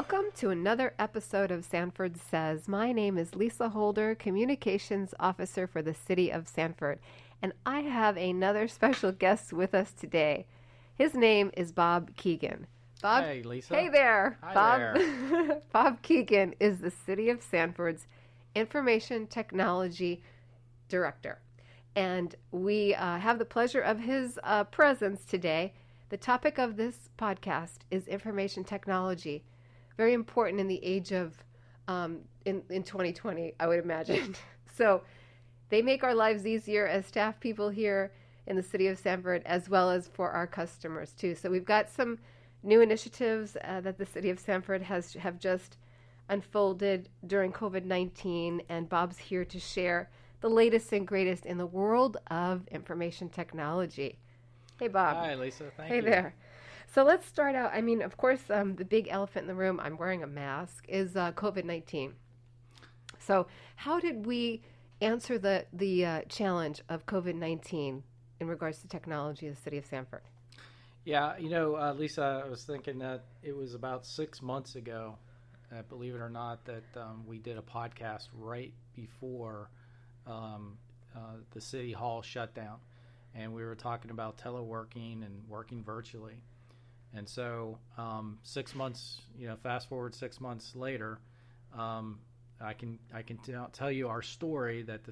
Welcome to another episode of Sanford Says. My name is Lisa Holder, Communications Officer for the City of Sanford, and I have another special guest with us today. His name is Bob Keegan. Bob, hey, Lisa. Hey there. Hi Bob. there. Bob Keegan is the City of Sanford's Information Technology Director, and we have the pleasure of his presence today. The topic of this podcast is information technology. Very important in the age of, in 2020, I would imagine. So they make our lives easier as staff people here in the City of Sanford, as well as for our customers too. So we've got some new initiatives that the City of Sanford have just unfolded during COVID-19, and Bob's here to share the latest and greatest in the world of information technology. Hey, Bob. Hi, Lisa. Thank you. Hey there. So let's start out. I mean, of course, the big elephant in the room, I'm wearing a mask, is COVID-19. So how did we answer the challenge of COVID-19 in regards to technology in the City of Sanford? Yeah, Lisa, I was thinking that it was about 6 months ago, believe it or not, that we did a podcast right before the City Hall shut down. And we were talking about teleworking and working virtually. And so 6 months, fast forward 6 months later, I can tell you our story that the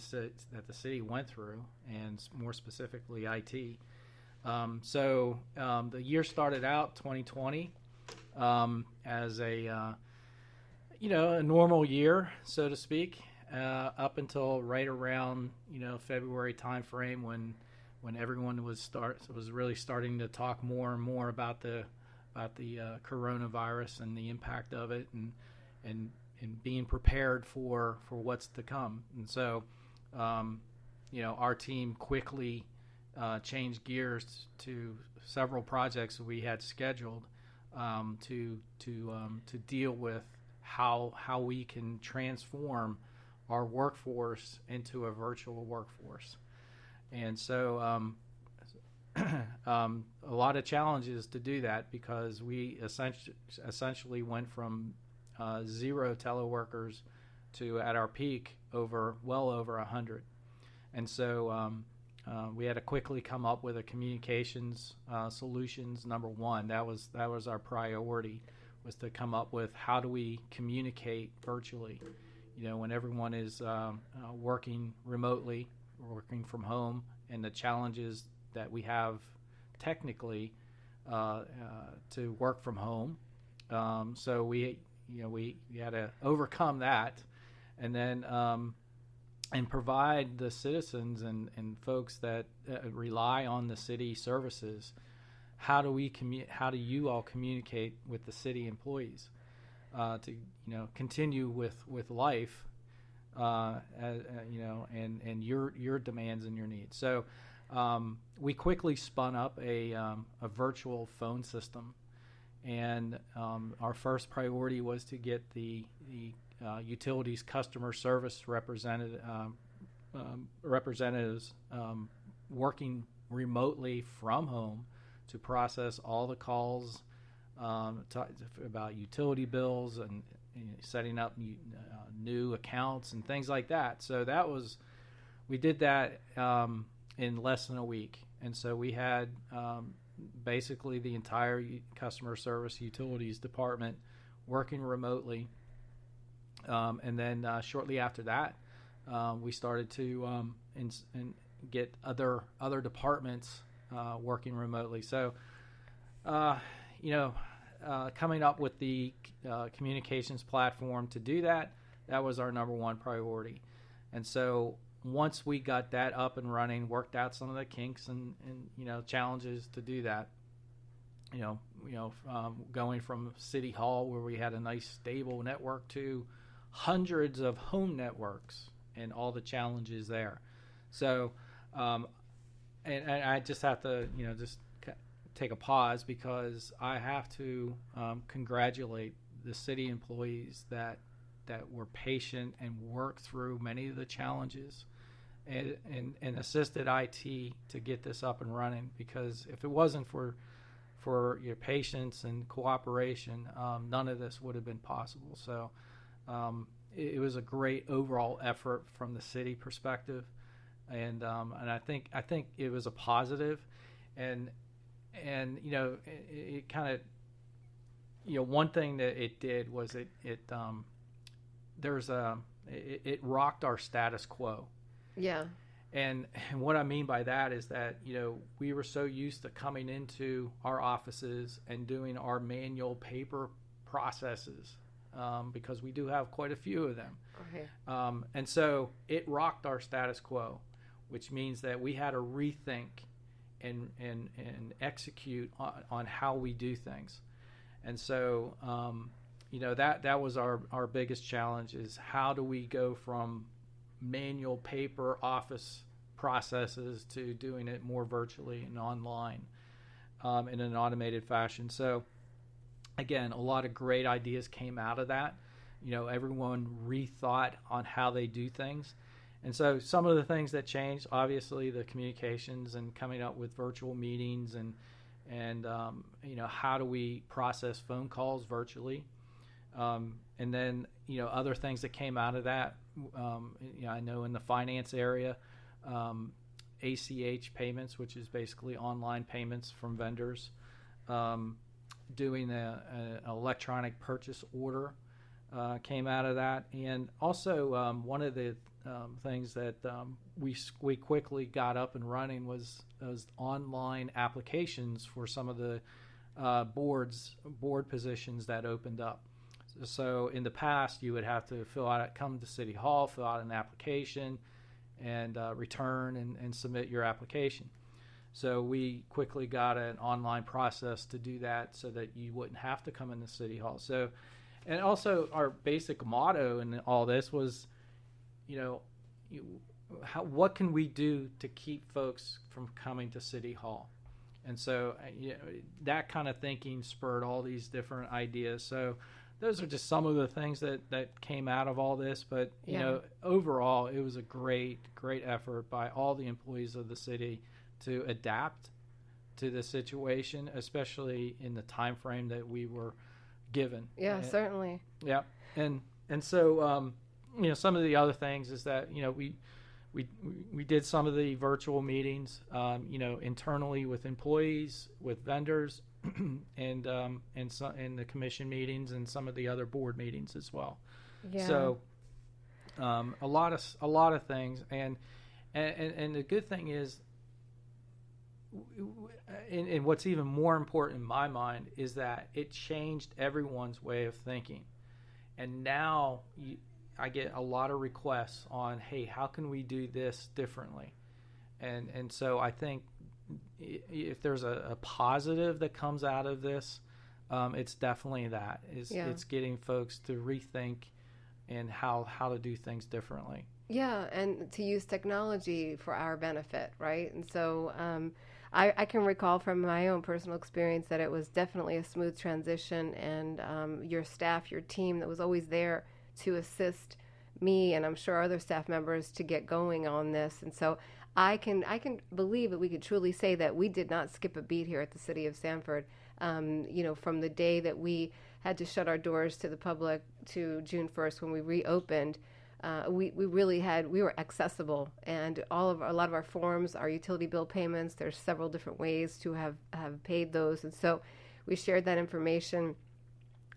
city went through, and more specifically IT. So the year started out 2020 as a normal year, so to speak, up until right around February timeframe when everyone was really starting to talk more and more about the coronavirus and the impact of it, and being prepared for what's to come. And so, our team quickly changed gears to several projects that we had scheduled to deal with how we can transform our workforce into a virtual workforce. And so a lot of challenges to do that, because we essentially went from 0 teleworkers to, at our peak, well over 100. And so we had to quickly come up with a communications solutions. Number one, that was our priority, was to come up with how do we communicate virtually, when everyone is working remotely, working from home, and the challenges that we have technically to work from home. So we had to overcome that, and then and provide the citizens and folks that rely on the city services. How do you all communicate with the city employees to continue with life? And your demands and your needs. So we quickly spun up a virtual phone system, and our first priority was to get the utilities customer service representatives working remotely from home to process all the calls about utility bills and setting up new accounts and things like that. So we did that in less than a week. And so we had basically the entire customer service utilities department working remotely. And then shortly after that, we started to get other departments working remotely. So, coming up with the communications platform to do that was our number one priority. And so once we got that up and running, worked out some of the kinks and challenges to do that, going from City Hall, where we had a nice stable network, to hundreds of home networks and all the challenges there. So, and I just have to, just take a pause, because I have to congratulate the city employees that were patient and worked through many of the challenges and assisted IT to get this up and running. Because if it wasn't for for your patience and cooperation, none of this would have been possible. So it was a great overall effort from the city perspective, and I think it was a positive, and it kind of, one thing that it did was it rocked our status quo. Yeah. And what I mean by that is that, we were so used to coming into our offices and doing our manual paper processes, because we do have quite a few of them. Okay. And so it rocked our status quo, which means that we had to rethink and execute on how we do things. And so, that was our biggest challenge, is how do we go from manual paper office processes to doing it more virtually and online, in an automated fashion. So again, a lot of great ideas came out of that. Everyone rethought on how they do things. And so some of the things that changed, obviously the communications and coming up with virtual meetings and how do we process phone calls virtually. And then, other things that came out of that, I know in the finance area, ACH payments, which is basically online payments from vendors, doing an electronic purchase order came out of that. And also one of the things that we quickly got up and running was online applications for some of the board positions that opened up. So in the past, you would have to come to City Hall, fill out an application, and return and submit your application. So we quickly got an online process to do that so that you wouldn't have to come into City Hall. So, and also our basic motto in all this was, what can we do to keep folks from coming to City Hall? And so that kind of thinking spurred all these different ideas. So those are just some of the things that came out of all this. But, overall, it was a great effort by all the employees of the city to adapt to the situation, especially in the time frame that we were given. Yeah, certainly. Yeah. And so, some of the other things is that, we did some of the virtual meetings, internally with employees, with vendors, and the commission meetings and some of the other board meetings as well. Yeah. So a lot of things, and the good thing is, and what's even more important in my mind is that it changed everyone's way of thinking, and now I get a lot of requests on, hey, how can we do this differently? And so I think if there's a positive that comes out of this, it's definitely that. It's getting folks to rethink and how to do things differently. Yeah, and to use technology for our benefit, right? And so I can recall from my own personal experience that it was definitely a smooth transition, and your staff, your team that was always there to assist me, and I'm sure other staff members, to get going on this. And so I can believe that we could truly say that we did not skip a beat here at the City of Sanford. From the day that we had to shut our doors to the public to June 1st when we reopened, we were accessible, and a lot of our forms, our utility bill payments, there's several different ways to have paid those, and so we shared that information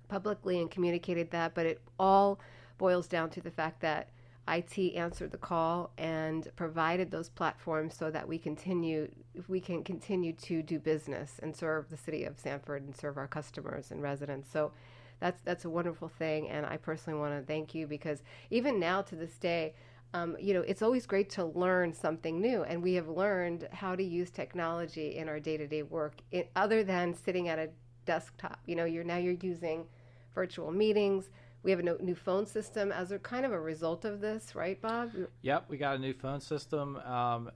publicly and communicated that. But it all boils down to the fact that IT answered the call and provided those platforms so that we can continue to do business and serve the City of Sanford and serve our customers and residents. So that's a wonderful thing, and I personally want to thank you, because even now to this day, it's always great to learn something new, and we have learned how to use technology in our day-to-day work, other than sitting at a desktop. You're using virtual meetings. We have a new phone system as a kind of a result of this, right, Bob? Yep, we got a new phone system.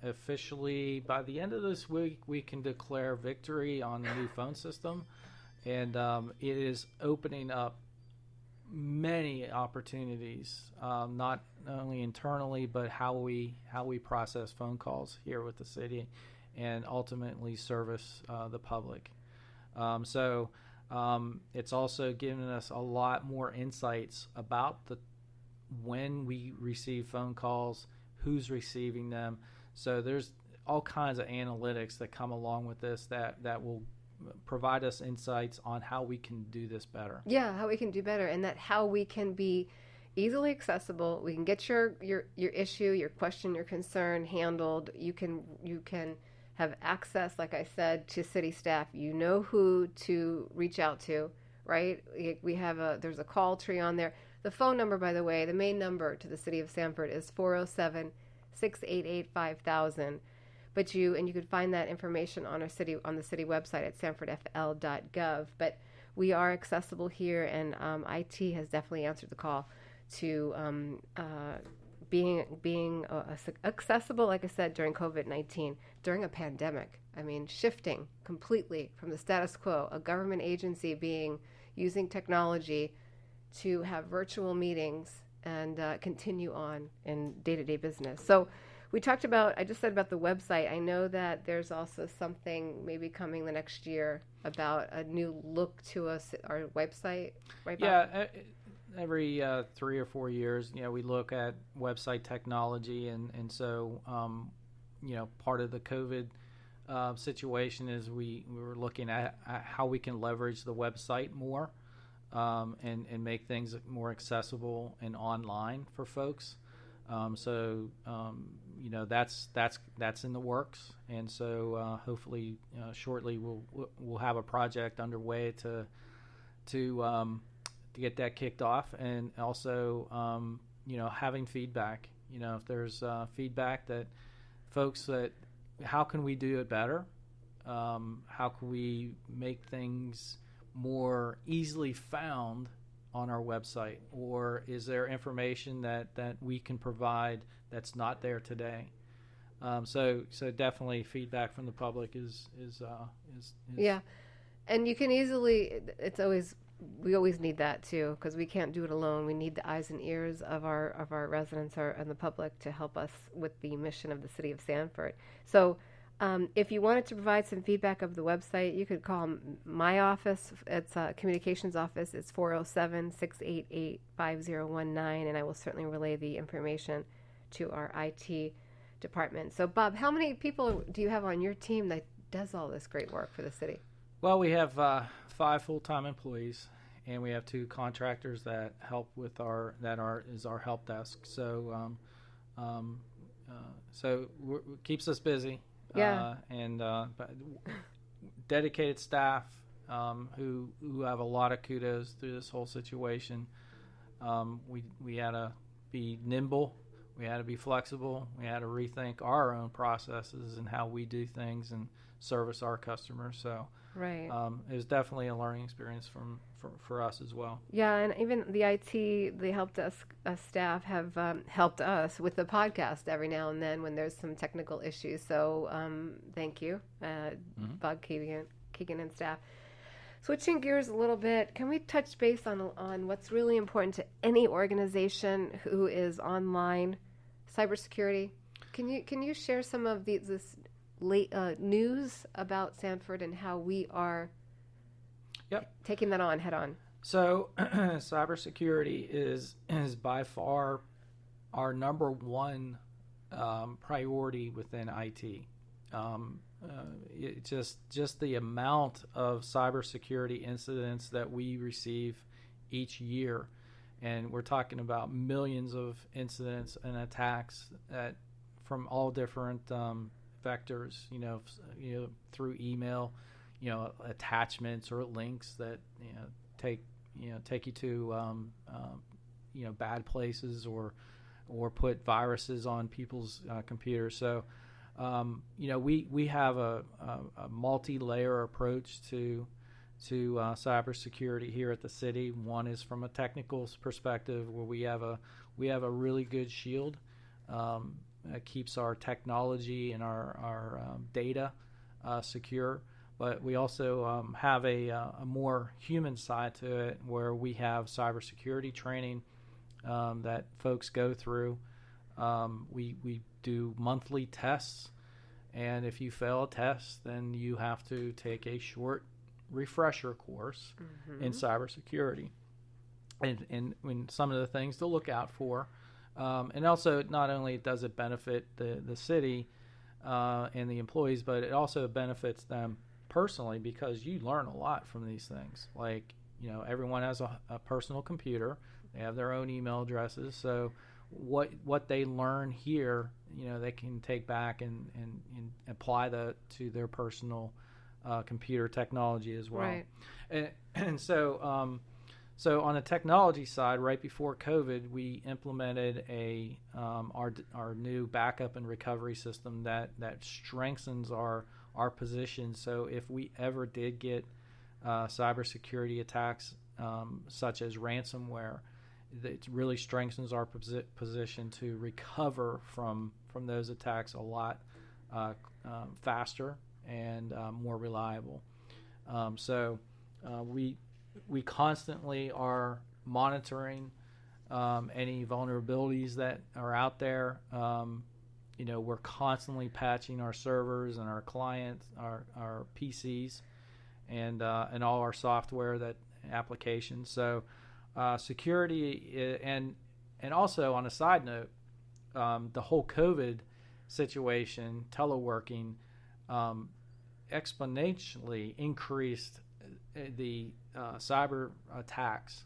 Officially, by the end of this week, we can declare victory on the new phone system. And it is opening up many opportunities, not only internally, but how we process phone calls here with the city and ultimately service the public. It's also given us a lot more insights about when we receive phone calls, who's receiving them. So there's all kinds of analytics that come along with this that will provide us insights on how we can do this better. Yeah, how we can do better, and that how we can be easily accessible. We can get your issue, your question, your concern handled. You can have access, like I said, to city staff. You know who to reach out to, right? We have there's a call tree on there. The phone number, by the way, the main number to the City of Sanford is 407-688-5000. But you can find that information on the city website at sanfordfl.gov. But we are accessible here, and IT has definitely answered the call to being accessible, like I said, during COVID-19, during a pandemic. I mean, shifting completely from the status quo, a government agency using technology to have virtual meetings and continue on in day-to-day business. So I just said about the website. I know that there's also something maybe coming the next year about a new look to our website, right, Bob? Yeah, every 3 or 4 years, we look at website technology, and so, part of the COVID situation is we were looking at how we can leverage the website more and make things more accessible and online for folks. That's in the works, and so hopefully shortly we'll have a project underway to get that kicked off, and also having feedback. If there's feedback that folks that how can we do it better? How can we make things more easily found on our website, or is there information that we can provide that's not there today? So definitely feedback from the public is yeah, and you can easily. We always need that too, because we can't do it alone. We need the eyes and ears of our residents and the public to help us with the mission of the City of Sanford. So if you wanted to provide some feedback of the website, you could call my office. It's communications office. It's 407-688-5019, and I will certainly relay the information to our IT department. So, Bob, how many people do you have on your team that does all this great work for the city? Well, we have 5 full-time employees, and we have 2 contractors that help with our help desk. So, it keeps us busy. Yeah. But dedicated staff who have a lot of kudos through this whole situation. We had to be nimble. We had to be flexible. We had to rethink our own processes and how we do things and service our customers. So right. It was definitely a learning experience for us as well. Yeah, and even the help desk staff have helped us with the podcast every now and then when there's some technical issues. So thank you, Bug, Keegan, and staff. Switching gears a little bit, can we touch base on what's really important to any organization who is online? Cybersecurity. Can you share some of this late news about Sanford and how we are taking that on head on? So cybersecurity is by far our number one priority within IT. Just the amount of cybersecurity incidents that we receive each year, and we're talking about millions of incidents and attacks from all different vectors, through email, attachments or links that take you to bad places or put viruses on people's computers. So we have a multi-layer approach to cybersecurity here at the city. One is from a technical perspective, where we have a really good shield that keeps our technology and our data secure. But we also have a more human side to it, where we have cybersecurity training that folks go through. We do monthly tests, and if you fail a test, then you have to take a short refresher course in cybersecurity, and when some of the things to look out for. And also, not only does it benefit the city and the employees, but it also benefits them personally, because you learn a lot from these things. Like, everyone has a personal computer. They have their own email addresses. So what they learn here, they can take back and apply that to their personal computer technology as well. Right. And so so on the technology side, right before COVID, we implemented our new backup and recovery system that strengthens our position. So if we ever did get cybersecurity attacks such as ransomware, it really strengthens our position to recover from those attacks a lot faster and more reliable. So we constantly are monitoring any vulnerabilities that are out there. We're constantly patching our servers and our clients, our PCs, and all our software applications. So security, and also on a side note, the whole COVID situation, teleworking, exponentially increased the cyber attacks,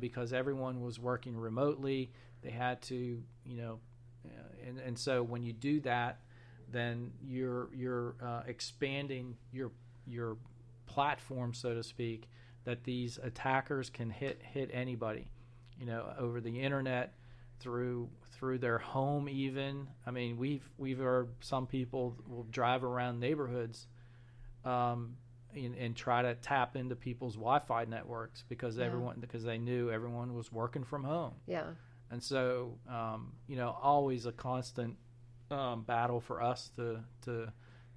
because everyone was working remotely. They had to, and so when you do that, then you're expanding your platform, so to speak, that these attackers can hit anybody, over the internet, through their home even. I mean, we've heard some people will drive around neighborhoods and try to tap into people's Wi-Fi networks because they knew everyone was working from home. Yeah. And so always a constant battle for us to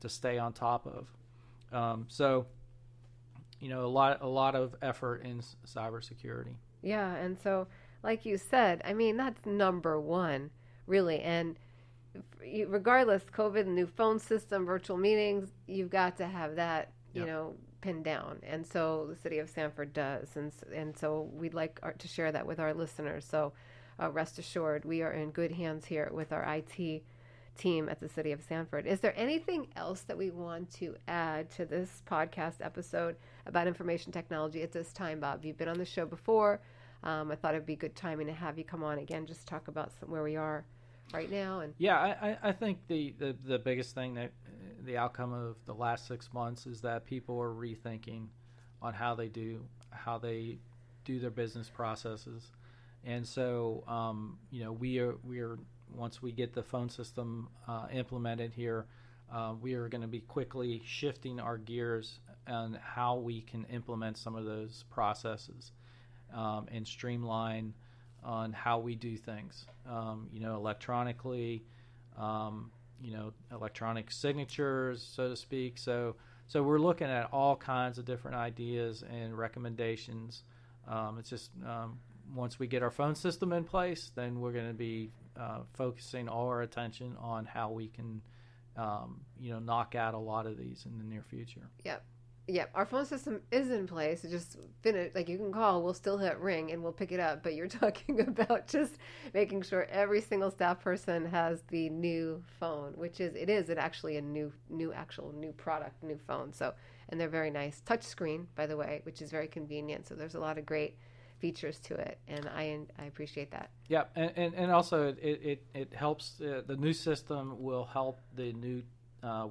stay on top of. So a lot of effort in cybersecurity. Yeah, and so like you said, I mean, that's number one, really. And regardless, COVID, new phone system, virtual meetings, you've got to have that, pinned down. And so the City of Sanford does. And so we'd like to share that with our listeners. So rest assured, we are in good hands here with our IT team at the City of Sanford. Is there anything else that we want to add to this podcast episode about information technology at this time, Bob? You've been on the show before. I thought it'd be good timing to have you come on again, just talk about where we are right now. And I think the biggest thing, that the outcome of the last 6 months, is that people are rethinking on how they do their business processes. And so we are once we get the phone system implemented here, we are going to be quickly shifting our gears on how we can implement some of those processes and streamline on how we do things, electronically, electronic signatures, so to speak. So we're looking at all kinds of different ideas and recommendations. It's just once we get our phone system in place, then we're going to be focusing all our attention on how we can, knock out a lot of these in the near future. Yep. Our phone system is in place. It just finished. Like, you can call, we'll still hit ring and we'll pick it up. But you're talking about just making sure every single staff person has the new phone, which is actually a new product, new phone. So, and they're very nice. Touch screen, by the way, which is very convenient. So there's a lot of great features to it, and I appreciate that. Yeah, and also it helps. The new system will help the new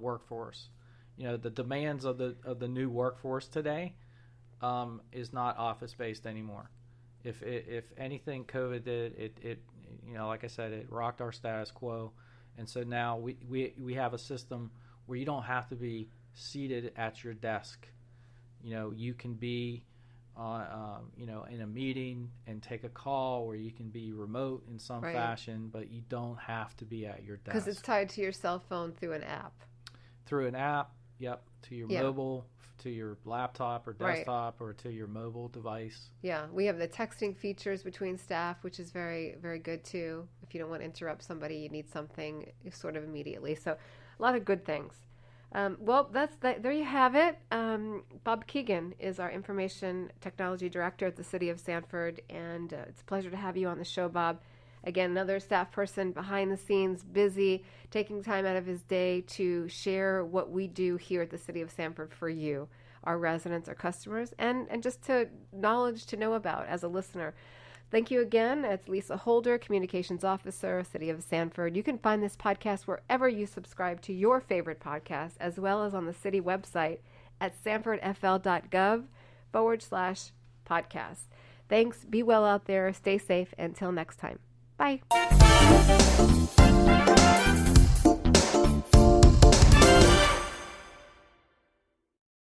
workforce. The demands of the new workforce today is not office based anymore. If anything, COVID did it like I said, it rocked our status quo, and so now we have a system where you don't have to be seated at your desk. You can be in a meeting and take a call, or you can be remote in some fashion, but you don't have to be at your desk. Because it's tied to your cell phone through an app. Yep, to your mobile, to your laptop or desktop, or to your mobile device. Yeah, we have the texting features between staff, which is very, very good too. If you don't want to interrupt somebody, you need something sort of immediately. So a lot of good things. Well, there you have it. Bob Keegan is our Information Technology Director at the City of Sanford, and it's a pleasure to have you on the show, Bob. Again, another staff person behind the scenes, busy, taking time out of his day to share what we do here at the City of Sanford for you, our residents, our customers, and just to knowledge to know about as a listener. Thank you again. It's Lisa Holder, Communications Officer, City of Sanford. You can find this podcast wherever you subscribe to your favorite podcast, as well as on the city website at sanfordfl.gov/podcast. Thanks. Be well out there. Stay safe. Until next time. Bye.